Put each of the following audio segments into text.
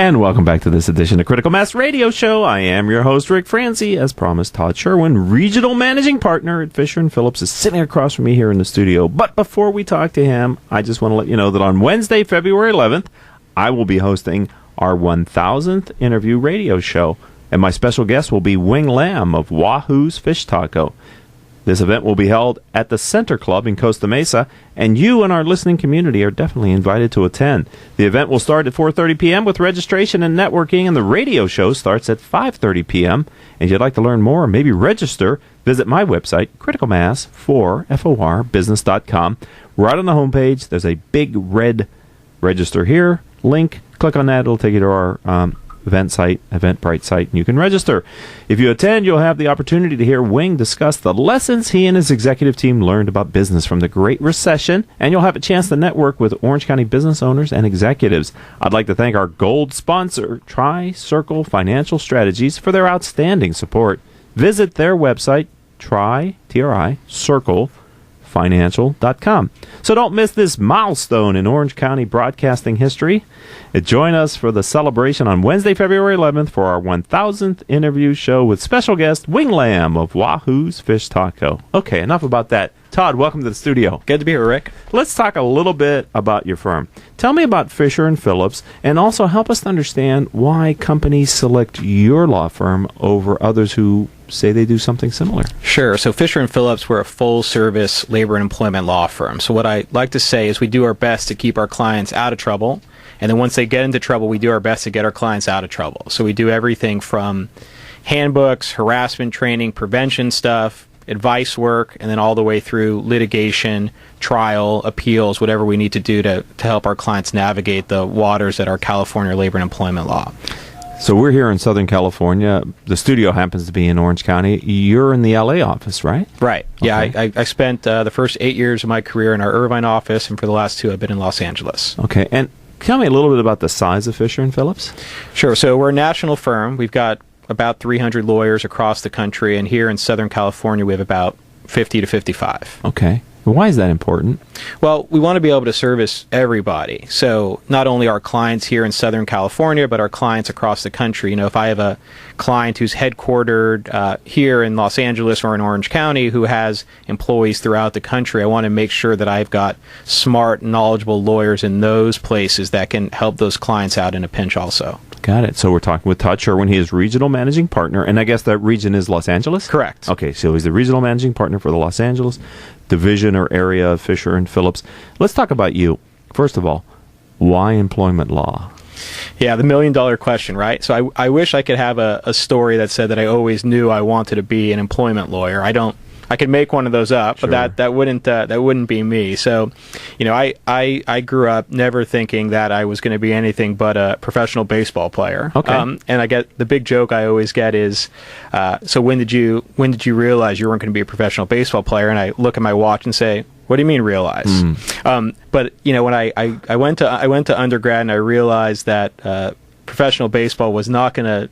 And welcome back to this edition of Critical Mass Radio Show. I am your host, Rick Franzi. As promised, Todd Scherwin, Regional Managing Partner at Fisher Phillips, is sitting across from me here in the studio. But before we talk to him, I just want to let you know that on Wednesday, February 11th, I will be hosting our 1000th interview radio show. And my special guest will be Wing Lam of Wahoo's Fish Taco. This event will be held at the Center Club in Costa Mesa, and you and our listening community are definitely invited to attend. The event will start at 4:30 p.m. with registration and networking, and the radio show starts at 5:30 p.m. And if you'd like to learn more or maybe register, visit my website, criticalmass4business.com. Right on the homepage, there's a big red register here link. Click on that. It'll take you to our event site, Eventbrite site, and you can register. If you attend, you'll have the opportunity to hear Wing discuss the lessons he and his executive team learned about business from the Great Recession, and you'll have a chance to network with Orange County business owners and executives. I'd like to thank our gold sponsor, Tri-Circle Financial Strategies, for their outstanding support. Visit their website, Circle.financial.com. So don't miss this milestone in Orange County broadcasting history. And join us for the celebration on Wednesday, February 11th for our 1000th interview show with special guest Wing Lam of Wahoo's Fish Taco. Okay, enough about that. Todd, welcome to the studio. Good to be here, Rick. Let's talk a little bit about your firm. Tell me about Fisher Phillips, and also help us to understand why companies select your law firm over others who say they do something similar. Sure. So Fisher Phillips, we're a full-service labor and employment law firm. So what I like to say is we do our best to keep our clients out of trouble, and then once they get into trouble, we do our best to get our clients out of trouble. So we do everything from handbooks, harassment training, prevention stuff, advice work, and then all the way through litigation, trial, appeals, whatever we need to do to help our clients navigate the waters that are California labor and employment law. So we're here in Southern California. The studio happens to be in Orange County. You're in the LA office, right? Right. Yeah, Okay. I spent the first 8 years of my career in our Irvine office, and for the last 2, I've been in Los Angeles. Okay, and tell me a little bit about the size of Fisher Phillips. Sure. So we're a national firm. We've got about 300 lawyers across the country, and here in Southern California, we have about 50 to 55. Okay. Why is that important? Well, we want to be able to service everybody. So not only our clients here in Southern California, but our clients across the country. You know, if I have a client who's headquartered here in Los Angeles or in Orange County who has employees throughout the country, I want to make sure that I've got smart, knowledgeable lawyers in those places that can help those clients out in a pinch also. Got it. So we're talking with Todd Scherwin. He is Regional Managing Partner, and I guess that region is Los Angeles? Correct. Okay, so he's the Regional Managing Partner for the Los Angeles division or area of Fisher Phillips. Let's talk about you. First of all, why employment law? Yeah, the $1 million question, right? So I wish I could have a story that said that I always knew I wanted to be an employment lawyer. I could make one of those up, Sure. but that wouldn't be me. So, you know, I grew up never thinking that I was going to be anything but a professional baseball player. Okay. And I get the big joke I always get is, so when did you realize you weren't going to be a professional baseball player? And I look at my watch and say, what do you mean realize? But you know, when I went to undergrad and I realized that professional baseball was not going to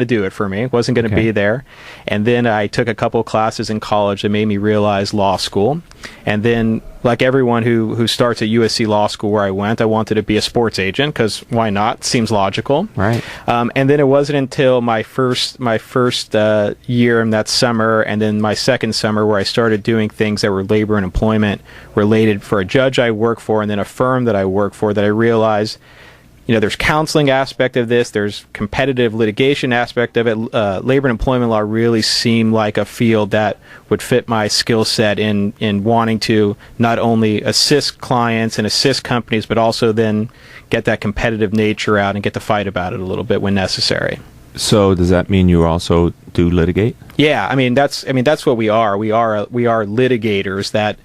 do it for me. It wasn't going to be there. And then I took a couple classes in college that made me realize law school. And then, like everyone who starts at USC Law School where I went, I wanted to be a sports agent because why not? Seems logical. Right. And then it wasn't until my first year in that summer and then my second summer where I started doing things that were labor and employment related for a judge I work for and then a firm that I work for that I realized, you know, there's counseling aspect of this, there's competitive litigation aspect of it. Labor and employment law really seemed like a field that would fit my skill set in wanting to not only assist clients and assist companies, but also then get that competitive nature out and get to fight about it a little bit when necessary. So does that mean you also do litigate? Yeah, I mean that's what we are. We are litigators. That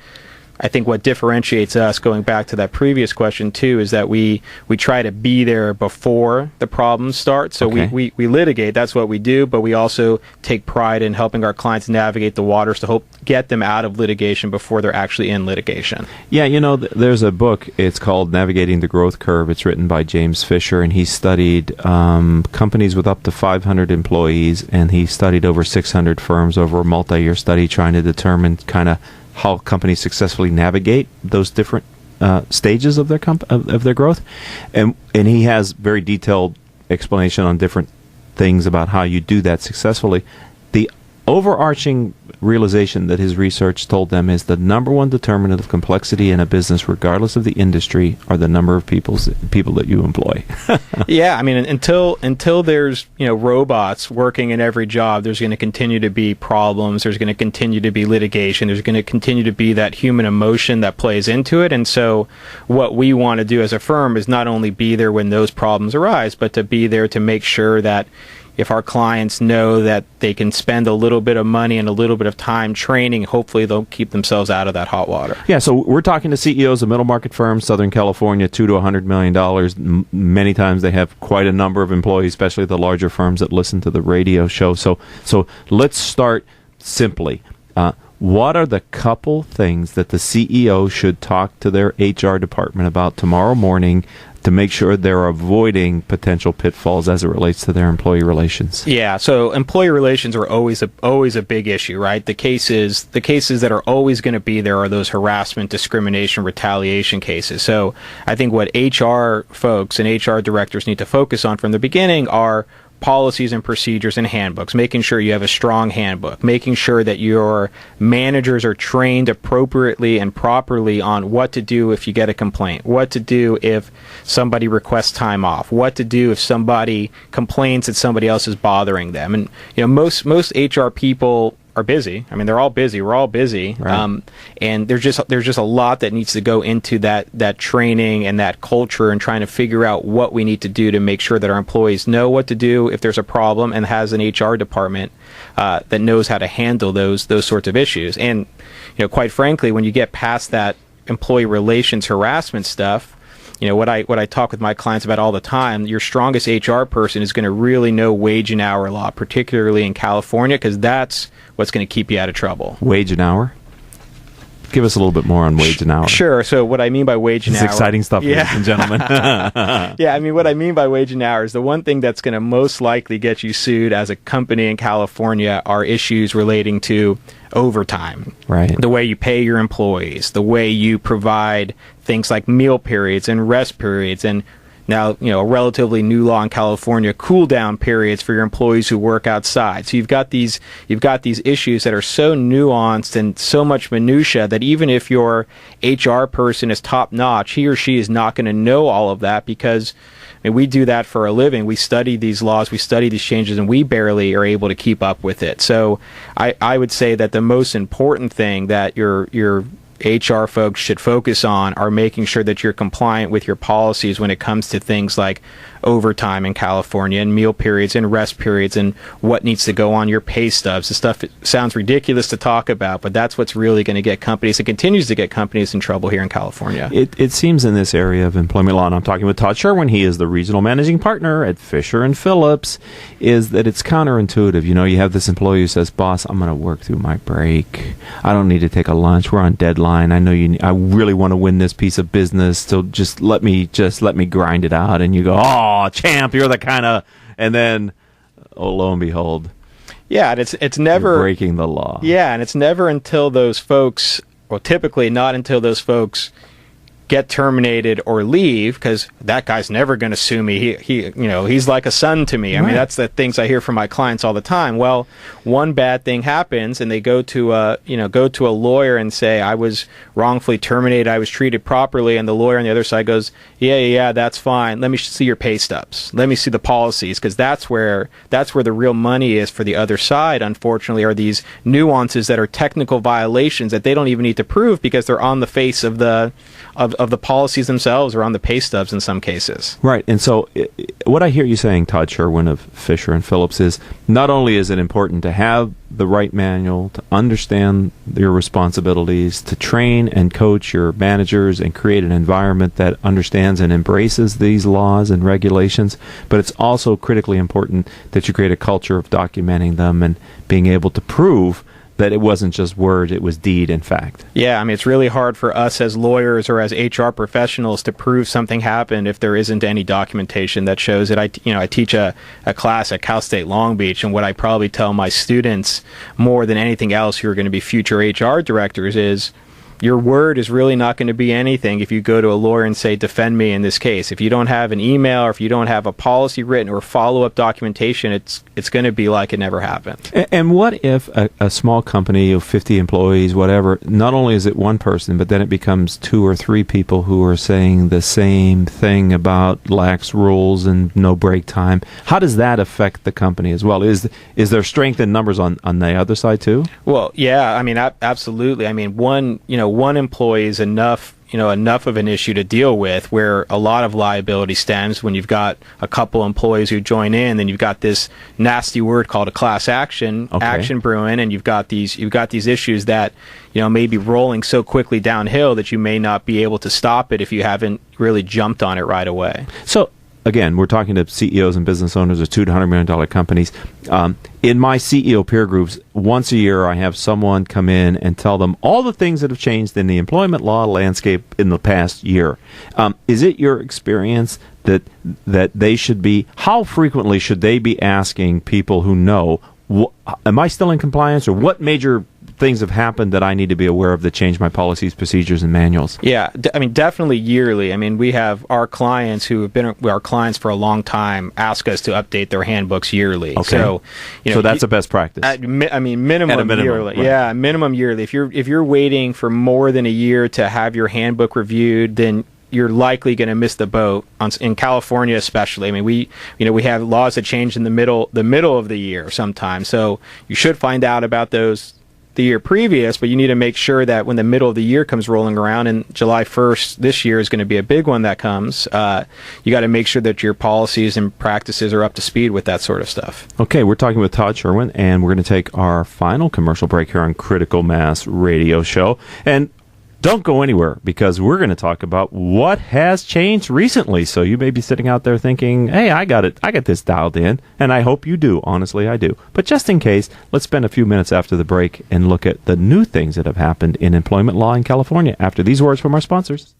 I think what differentiates us, going back to that previous question too, is that we try to be there before the problems start. So Okay. we litigate, that's what we do, but we also take pride in helping our clients navigate the waters to get them out of litigation before they're actually in litigation. Yeah, you know, there's a book. It's called Navigating the Growth Curve. It's written by James Fisher, and he studied companies with up to 500 employees, and he studied over 600 firms over a multi-year study trying to determine kind of how companies successfully navigate those different stages of their of their growth, and he has very detailed explanation on different things about how you do that successfully. The overarching realization that his research told them is the number one determinant of complexity in a business, regardless of the industry, are the number of people that you employ. Yeah, I mean, until there's robots working in every job, there's going to continue to be problems. There's going to continue to be litigation. There's going to continue to be that human emotion that plays into it. And so, what we want to do as a firm is not only be there when those problems arise, but to be there to make sure that if our clients know that they can spend a little bit of money and a little bit of time training, hopefully they'll keep themselves out of that hot water. Yeah, so we're talking to CEOs of middle market firms, Southern California, $2 to $100 million. Many times they have quite a number of employees, especially the larger firms that listen to the radio show. So let's start simply. What are the couple things that the CEO should talk to their HR department about tomorrow morning to make sure they're avoiding potential pitfalls as it relates to their employee relations? Yeah, so employee relations are always a big issue, right? The cases that are always going to be there are those harassment, discrimination, retaliation cases. So I think what HR folks and HR directors need to focus on from the beginning are policies and procedures and handbooks, making sure you have a strong handbook, making sure that your managers are trained appropriately and properly on what to do if you get a complaint, what to do if somebody requests time off, what to do if somebody complains that somebody else is bothering them. And most HR people are busy. I mean, they're all busy. We're all busy. Right. And there's just a lot that needs to go into that training and that culture and trying to figure out what we need to do to make sure that our employees know what to do if there's a problem and has an HR department that knows how to handle those sorts of issues. And quite frankly, when you get past that employee relations harassment stuff, what I talk with my clients about all the time, your strongest HR person is going to really know wage and hour law, particularly in California, because that's what's going to keep you out of trouble. Wage and hour? Give us a little bit more on wage and hour. Sure. So what I mean by wage and hour... This is exciting stuff, ladies and gentlemen. Yeah, I mean, what I mean by wage and hour is the one thing that's going to most likely get you sued as a company in California are issues relating to overtime. Right. The way you pay your employees, the way you provide things like meal periods and rest periods, and now, a relatively new law in California, cool down periods for your employees who work outside. So you've got these issues that are so nuanced and so much minutia that even if your HR person is top notch, he or she is not going to know all of that because we do that for a living. We study these laws, we study these changes, and we barely are able to keep up with it. So I would say that the most important thing that your HR folks should focus on are making sure that you're compliant with your policies when it comes to things like overtime in California and meal periods and rest periods and what needs to go on your pay stubs. The stuff sounds ridiculous to talk about, but that's what's really going to get companies. It continues to get companies in trouble here in California. It seems in this area of employment law, and I'm talking with Todd Scherwin, he is the regional managing partner at Fisher Phillips, is that it's counterintuitive. You have this employee who says, boss, I'm going to work through my break. I don't need to take a lunch. We're on deadline. I know I really want to win this piece of business, so just let me grind it out. And you go, oh, champ, you're the kind of, and then, oh, lo and behold, yeah, and it's never you're breaking the law. Yeah, and it's never until those folks, well, typically not until those folks get terminated or leave, because that guy's never going to sue me. He's like a son to me. I mean, that's the things I hear from my clients all the time. Well, one bad thing happens, and they go to a lawyer and say, I was wrongfully terminated, I was treated properly, and the lawyer on the other side goes, yeah, that's fine. Let me see your pay stubs. Let me see the policies, because that's where the real money is for the other side. Unfortunately, are these nuances that are technical violations that they don't even need to prove because they're on the face of the policies themselves or on the pay stubs in some cases. Right. And so what I hear you saying, Todd Scherwin of Fisher Phillips, is not only is it important to have the right manual, to understand your responsibilities, to train and coach your managers and create an environment that understands and embraces these laws and regulations, but it's also critically important that you create a culture of documenting them and being able to prove that it wasn't just word, it was deed, in fact. Yeah, I mean, it's really hard for us as lawyers or as HR professionals to prove something happened if there isn't any documentation that shows it. I teach a class at Cal State Long Beach, and what I probably tell my students more than anything else who are going to be future HR directors is, your word is really not going to be anything if you go to a lawyer and say, defend me in this case. If you don't have an email, or if you don't have a policy written or follow-up documentation, it's going to be like it never happened. And what if a small company of 50 employees, whatever, not only is it one person, but then it becomes 2 or 3 people who are saying the same thing about lax rules and no break time? How does that affect the company as well? Is there strength in numbers on the other side too? Well, yeah, I mean, absolutely. I mean, one employee is enough of an issue to deal with, where a lot of liability stems when you've got a couple employees who join in, then you've got this nasty word called a class action brewing, and you've got these issues that may be rolling so quickly downhill that you may not be able to stop it if you haven't really jumped on it right away. So again, we're talking to CEOs and business owners of $2 to $100 million companies. In my CEO peer groups, once a year I have someone come in and tell them all the things that have changed in the employment law landscape in the past year. Is it your experience that they should be, how frequently should they be asking people who know, am I still in compliance, or what major things have happened that I need to be aware of that change my policies, procedures, and manuals? Yeah, I mean, definitely yearly. I mean, we have our clients who have been our clients for a long time ask us to update their handbooks yearly. Okay. So, so that's a best practice. I mean, minimum yearly. Right. Yeah, minimum yearly. If you're waiting for more than a year to have your handbook reviewed, then you're likely going to miss the boat in California, especially. I mean, we have laws that change in the middle of the year sometimes. So you should find out about those the year previous, but you need to make sure that when the middle of the year comes rolling around, and July 1st this year is going to be a big one that comes, you got to make sure that your policies and practices are up to speed with that sort of stuff. Okay, we're talking with Todd Scherwin, and we're going to take our final commercial break here on Critical Mass Radio Show. And don't go anywhere, because we're going to talk about what has changed recently. So you may be sitting out there thinking, hey, I got this dialed in, and I hope you do. Honestly, I do. But just in case, let's spend a few minutes after the break and look at the new things that have happened in employment law in California after these words from our sponsors.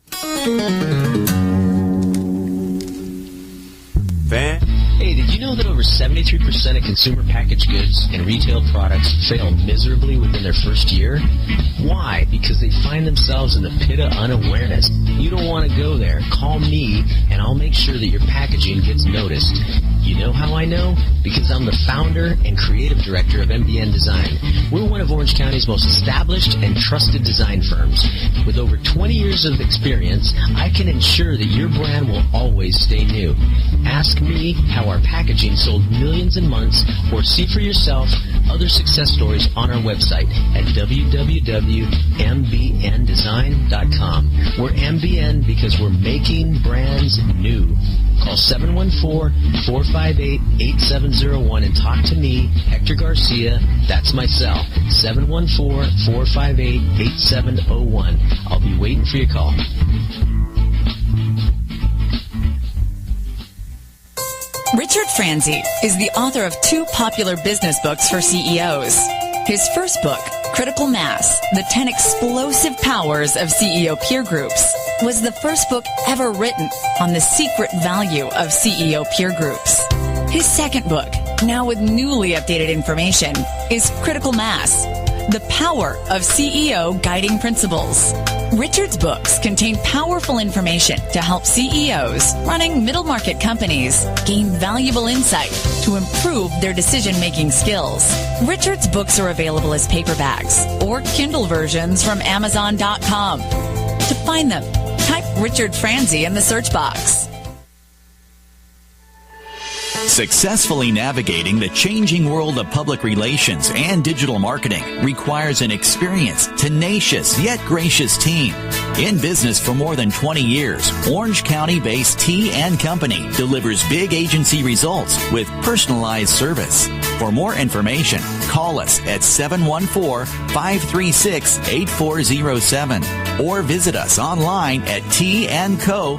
Hey, did you know that over 73% of consumer packaged goods and retail products fail miserably within their first year? Why? Because they find themselves in the pit of unawareness. You don't want to go there. Call me, and I'll make sure that your packaging gets noticed. You know how I know? Because I'm the founder and creative director of MBN Design. We're one of Orange County's most established and trusted design firms. With over 20 years of experience, I can ensure that your brand will always stay new. Ask me how our packaging sold millions in months, or see for yourself other success stories on our website at www.mbndesign.com. We're MBN because we're making brands new. Call 714-458-8701 and talk to me, Hector Garcia. That's my cell, 714-458-8701. I'll be waiting for your call. Richard Franzi is the author of 2 popular business books for CEOs. His first book, Critical Mass, The 10 Explosive Powers of CEO Peer Groups, was the first book ever written on the secret value of CEO peer groups. His second book, now with newly updated information, is Critical Mass, The Power of CEO Guiding Principles. Richard's books contain powerful information to help CEOs running middle-market companies gain valuable insight to improve their decision-making skills. Richard's books are available as paperbacks or Kindle versions from Amazon.com. To find them, type Richard Franzi in the search box. Successfully navigating the changing world of public relations and digital marketing requires an experienced, tenacious, yet gracious team. In business for more than 20 years, Orange County-based T & Company delivers big agency results with personalized service. For more information, call us at 714-536-8407 or visit us online at tandco.me.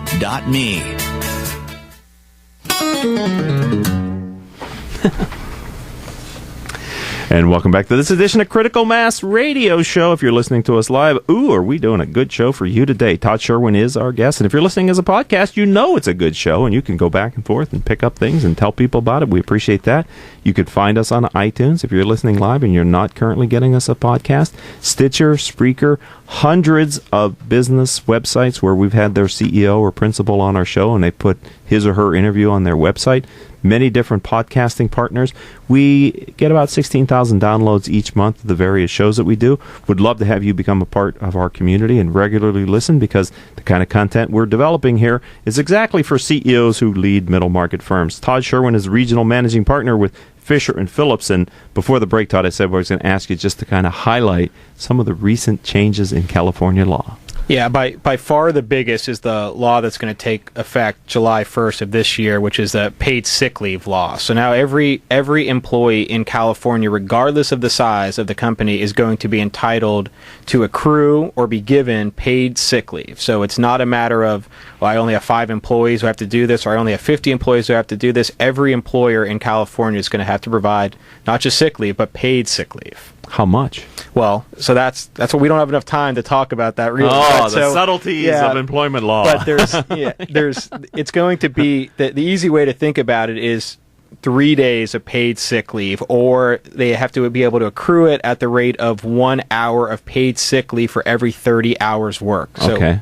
And welcome back to this edition of Critical Mass Radio Show. If you're listening to us live, are we doing a good show for you today? Todd Scherwin is our guest. And if you're listening as a podcast, you know it's a good show, and you can go back and forth and pick up things and tell people about it. We appreciate that. You could find us on iTunes if you're listening live and you're not currently getting us a podcast. Stitcher, Spreaker, hundreds of business websites where we've had their CEO or principal on our show, and they put his or her interview on their website. Many different podcasting partners. We get about 16,000 downloads each month of the various shows that we do. Would love to have you become a part of our community and regularly listen, because the kind of content we're developing here is exactly for CEOs who lead middle market firms. Todd Scherwin is regional managing partner with Fisher Phillips, and before the break, Todd, I said I was going to ask you just to kind of highlight some of the recent changes in California law. Yeah, by far the biggest is the law that's going to take effect July 1st of this year, which is the paid sick leave law. So now every employee in California, regardless of the size of the company, is going to be entitled to accrue or be given paid sick leave. So it's not a matter of, well, I only have 5 employees who have to do this, or I only have 50 employees who have to do this. Every employer in California is going to have to provide not just sick leave, but paid sick leave. How much? Well, so that's what we don't have enough time to talk about that really. Oh, the subtleties of employment law. But it's going to be the easy way to think about it is 3 days of paid sick leave, or they have to be able to accrue it at the rate of 1 hour of paid sick leave for every 30 hours work. So okay.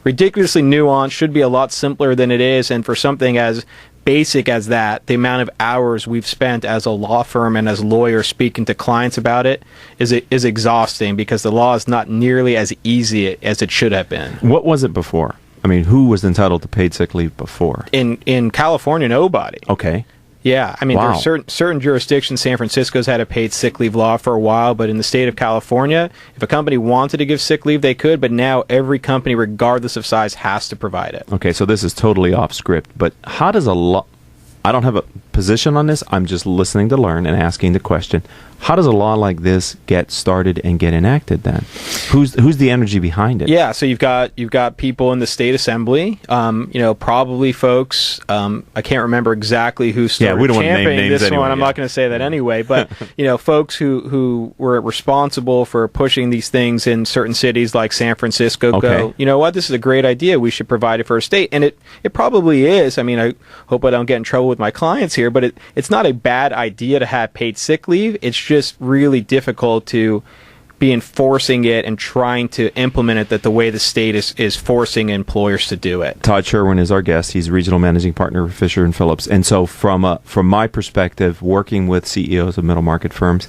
Ridiculously nuanced, should be a lot simpler than it is, and for something as basic as that, the amount of hours we've spent as a law firm and as lawyers speaking to clients about it is exhausting, because the law is not nearly as easy as it should have been. What was it before? I mean, who was entitled to paid sick leave before? In California, nobody. Okay. Yeah, I mean, wow. There are certain jurisdictions. San Francisco's had a paid sick leave law for a while, but in the state of California, if a company wanted to give sick leave, they could, but now every company, regardless of size, has to provide it. Okay, so this is totally off script, but how does a law... I don't have a position on this. I'm just listening to learn and asking the question. How does a law like this get started and get enacted then? Who's the energy behind it? Yeah, so you've got people in the state assembly, probably folks, I can't remember exactly who started championing this anyway, one. I'm not going to say that anyway, but folks who were responsible for pushing these things in certain cities like San Francisco go, you know what, this is a great idea. We should provide it for a state. And it probably is. I mean, I hope I don't get in trouble with my clients here, but it's not a bad idea to have paid sick leave. It's just really difficult to be enforcing it and trying to implement it the way the state is forcing employers to do it. Todd Scherwin is our guest. He's regional managing partner with Fisher Phillips. And so from my perspective, working with CEOs of middle market firms,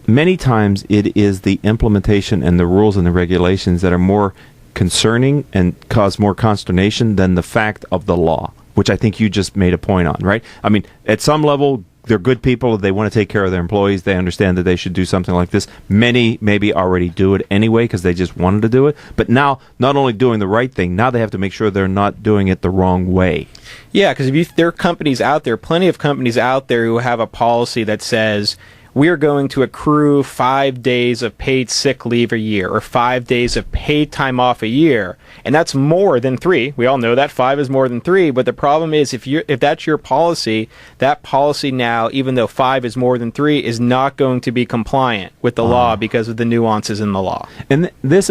many times it is the implementation and the rules and the regulations that are more concerning and cause more consternation than the fact of the law, which I think you just made a point on, right? I mean, at some level, they're good people. They want to take care of their employees. They understand that they should do something like this. Many maybe already do it anyway because they just wanted to do it. But now, not only doing the right thing, now they have to make sure they're not doing it the wrong way. Yeah, because there are companies out there, plenty of companies out there who have a policy that says, we're going to accrue 5 days of paid sick leave a year, or 5 days of paid time off a year, and that's more than 3. We all know that 5 is more than 3, but the problem is if that's your policy, that policy now, even though 5 is more than 3, is not going to be compliant with the law because of the nuances in the law. And these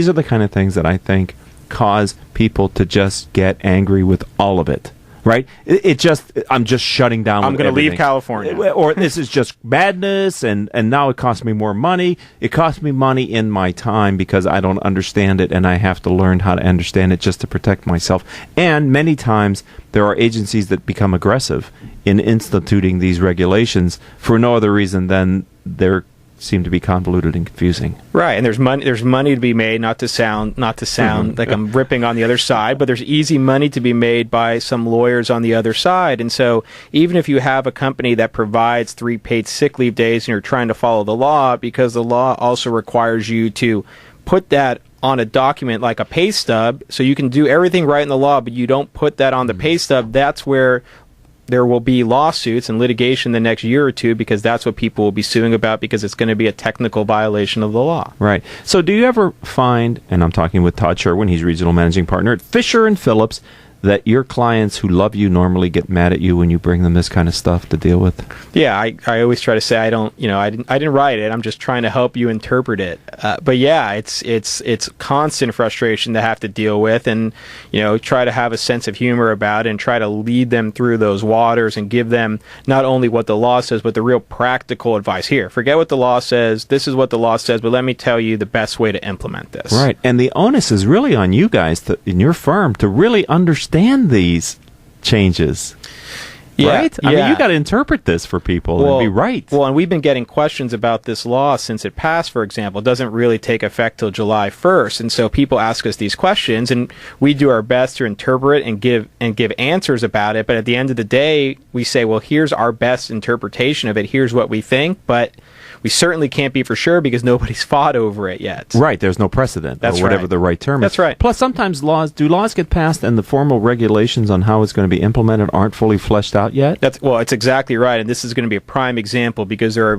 are the kind of things that I think cause people to just get angry with all of it. Right? I'm just shutting down. I'm going to leave California. Or this is just madness, and now it costs me more money. It costs me money in my time because I don't understand it, and I have to learn how to understand it just to protect myself. And many times there are agencies that become aggressive in instituting these regulations for no other reason than they're seem to be convoluted and confusing. Right, and there's money to be made, not to sound like I'm ripping on the other side, but there's easy money to be made by some lawyers on the other side. And so even if you have a company that provides 3 paid sick leave days and you're trying to follow the law, because the law also requires you to put that on a document like a pay stub, so you can do everything right in the law, but you don't put that on the pay stub, that's where there will be lawsuits and litigation the next year or two, because that's what people will be suing about, because it's going to be a technical violation of the law. Right. So do you ever find, and I'm talking with Todd Scherwin, he's regional managing partner at Fisher & Phillips, that your clients who love you normally get mad at you when you bring them this kind of stuff to deal with? Yeah, I always try to say I didn't write it. I'm just trying to help you interpret it. But yeah, it's constant frustration to have to deal with, and try to have a sense of humor about it and try to lead them through those waters and give them not only what the law says but the real practical advice. Here, forget what the law says. This is what the law says, but let me tell you the best way to implement this. Right, and the onus is really on you guys in your firm to really understand these changes. Yeah, right? I mean, you got to interpret this for people and be right. Well, and we've been getting questions about this law since it passed, for example. It doesn't really take effect till July 1st. And so people ask us these questions, and we do our best to interpret and give answers about it. But at the end of the day, we say, well, here's our best interpretation of it. Here's what we think. But we certainly can't be for sure because nobody's fought over it yet. Right. There's no precedent or whatever the right term is. That's right. Plus, sometimes laws get passed and the formal regulations on how it's going to be implemented aren't fully fleshed out yet? It's exactly right. And this is going to be a prime example because there are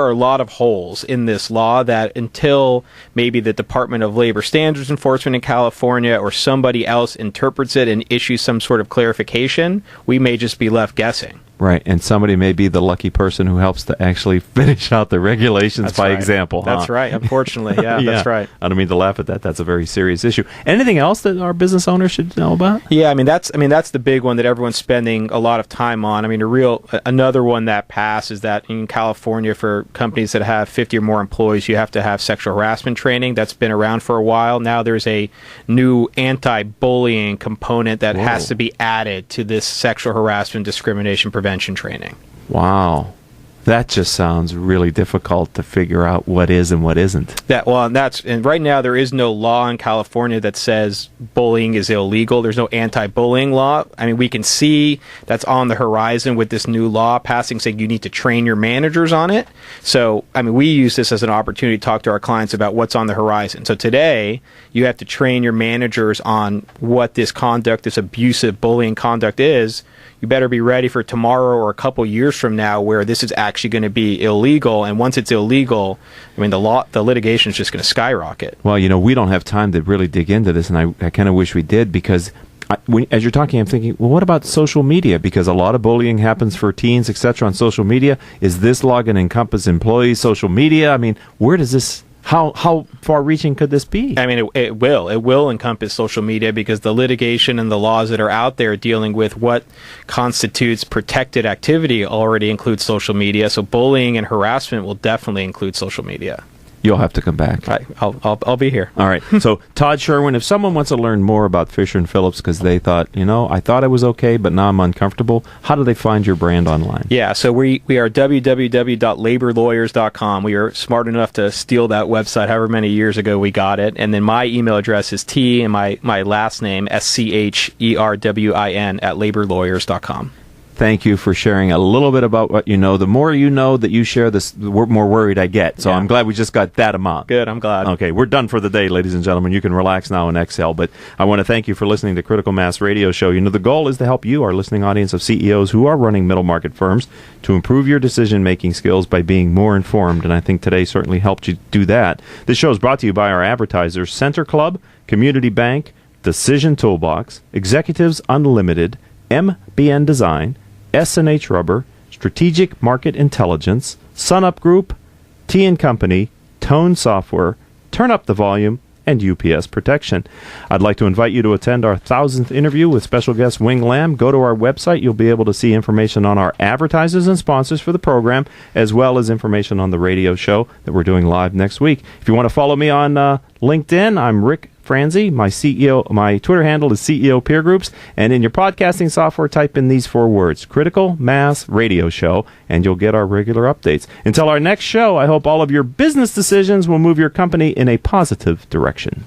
a lot of holes in this law that until maybe the Department of Labor Standards Enforcement in California or somebody else interprets it and issues some sort of clarification, we may just be left guessing. Right, and somebody may be the lucky person who helps to actually finish out the regulations by example. That's right, unfortunately. Yeah, that's right. I don't mean to laugh at that. That's a very serious issue. Anything else that our business owners should know about? Yeah, I mean that's the big one that everyone's spending a lot of time on. I mean, another one that passed is that in California for companies that have 50 or more employees, you have to have sexual harassment training. That's been around for a while. Now there's a new anti-bullying component that has to be added to this sexual harassment discrimination prevention training. Wow. That just sounds really difficult to figure out what is and what isn't. And right now there is no law in California that says bullying is illegal. There's no anti-bullying law. I mean, we can see that's on the horizon with this new law passing saying you need to train your managers on it. So, I mean, we use this as an opportunity to talk to our clients about what's on the horizon. So today, you have to train your managers on what this conduct, this abusive bullying conduct is. You better be ready for tomorrow or a couple years from now where this is actually going to be illegal. And once it's illegal, I mean, the litigation is just going to skyrocket. Well, we don't have time to really dig into this, and I kind of wish we did because as you're talking, I'm thinking, well, what about social media? Because a lot of bullying happens for teens, etc., on social media. Is this law going to encompass employees' social media? I mean, where does this... How far-reaching could this be? I mean, it will encompass social media because the litigation and the laws that are out there dealing with what constitutes protected activity already includes social media. So bullying and harassment will definitely include social media. You'll have to come back. I'll be here. All right. So, Todd Scherwin, if someone wants to learn more about Fisher & Phillips because they thought, I thought I was okay, but now I'm uncomfortable, how do they find your brand online? Yeah, so we are www.laborlawyers.com. We are smart enough to steal that website however many years ago we got it. And then my email address is T and my last name, SCHERWIN, at laborlawyers.com. Thank you for sharing a little bit about what you know. The more you know that you share this, the more worried I get. So I'm glad we just got that amount. Good, I'm glad. Okay, we're done for the day, ladies and gentlemen. You can relax now and exhale. But I want to thank you for listening to Critical Mass Radio Show. The goal is to help you, our listening audience of CEOs who are running middle market firms, to improve your decision-making skills by being more informed. And I think today certainly helped you do that. This show is brought to you by our advertisers, Center Club, Community Bank, Decision Toolbox, Executives Unlimited, MBN Design, S&H Rubber, Strategic Market Intelligence, Sunup Group, T & Company, Tone Software, Turn Up the Volume, and UPS Protection. I'd like to invite you to attend our 1000th interview with special guest Wing Lam. Go to our website. You'll be able to see information on our advertisers and sponsors for the program, as well as information on the radio show that we're doing live next week. If you want to follow me on LinkedIn, I'm Rick Franzi. My Twitter handle is CEO Peer Groups. And in your podcasting software, type in these 4 words, Critical Mass Radio Show, and you'll get our regular updates. Until our next show, I hope all of your business decisions will move your company in a positive direction.